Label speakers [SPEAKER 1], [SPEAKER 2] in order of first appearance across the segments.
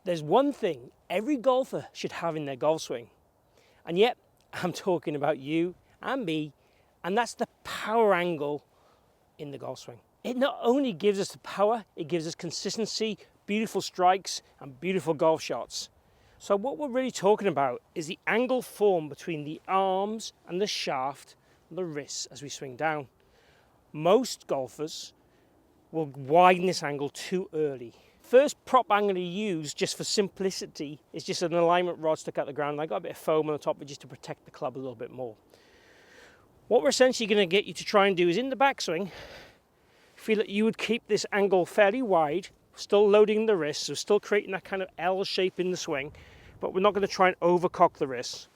[SPEAKER 1] There's one thing every golfer should have in their golf swing, and yet I'm talking about you and me, and that's the power angle in the golf swing. It not only gives us the power, it gives us consistency, beautiful strikes, and beautiful golf shots. So what we're really talking about is the angle formed between the arms and the shaft and the wrists as we swing down. Most golfers will widen this angle too early. First prop I'm going to use, just for simplicity, is just an alignment rod stuck out the ground. I got a bit of foam on the top of it just to protect the club a little bit more. What we're essentially going to get you to try and do is in the backswing, feel that you would keep this angle fairly wide, still loading the wrists, so still creating that kind of L shape in the swing, but we're not going to try and overcock the wrists.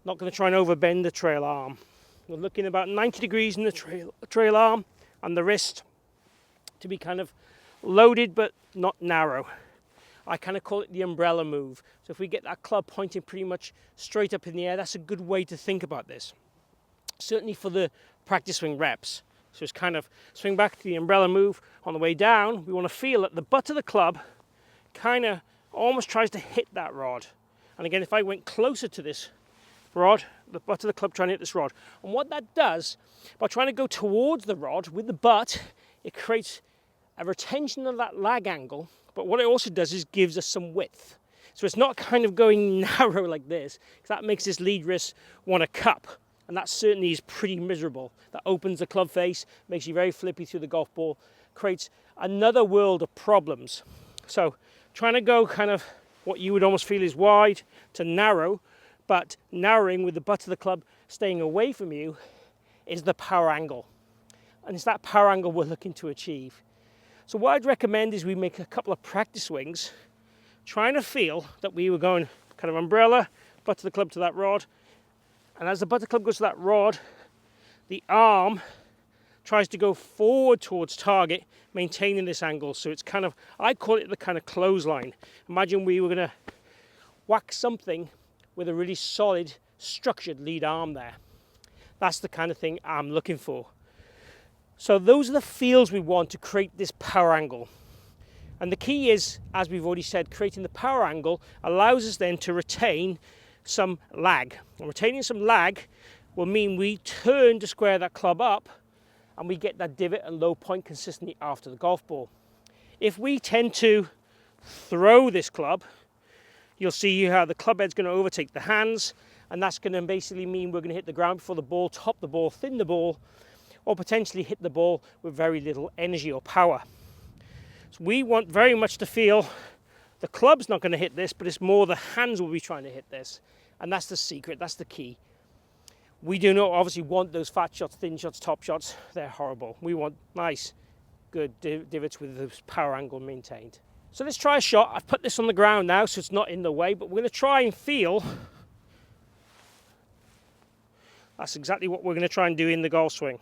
[SPEAKER 1] Not going to try and overbend the trail arm. We're looking about 90 degrees in the trail arm and the wrist to be kind of loaded but not narrow. I kind of call it the umbrella move. So if we get that club pointing pretty much straight up in the air, that's a good way to think about this. Certainly for the practice swing reps. So it's kind of swing back to the umbrella move. On the way down, we want to feel that the butt of the club kind of almost tries to hit that rod. And again, if I went closer to this rod, the butt of the club trying to hit this rod. And what that does, by trying to go towards the rod with the butt, it creates a retention of that lag angle, but what it also does is gives us some width. So it's not kind of going narrow like this, because that makes this lead wrist want to cup, and that certainly is pretty miserable. That opens the club face, makes you very flippy through the golf ball, creates another world of problems. So trying to go kind of what you would almost feel is wide to narrow, but narrowing with the butt of the club staying away from you is the power angle. And it's that power angle we're looking to achieve. So what I'd recommend is we make a couple of practice swings, trying to feel that we were going kind of umbrella, butt of the club to that rod. And as the butt of the club goes to that rod, the arm tries to go forward towards target, maintaining this angle. So it's kind of, I call it the kind of clothesline. Imagine we were going to whack something with a really solid, structured lead arm there. That's the kind of thing I'm looking for. So those are the feels we want to create this power angle. And the key is, as we've already said, creating the power angle allows us then to retain some lag. And retaining some lag will mean we turn to square that club up and we get that divot and low point consistently after the golf ball. If we tend to throw this club, you'll see how the club head's going to overtake the hands, and that's going to basically mean we're going to hit the ground before the ball, top the ball, thin the ball, or potentially hit the ball with very little energy or power. So we want very much to feel the club's not going to hit this, but it's more the hands will be trying to hit this. And that's the secret, that's the key. We do not obviously want those fat shots, thin shots, top shots. They're horrible. We want nice, good divots with the power angle maintained. So let's try a shot. I've put this on the ground now, so it's not in the way, but we're going to try and feel. That's exactly what we're going to try and do in the golf swing.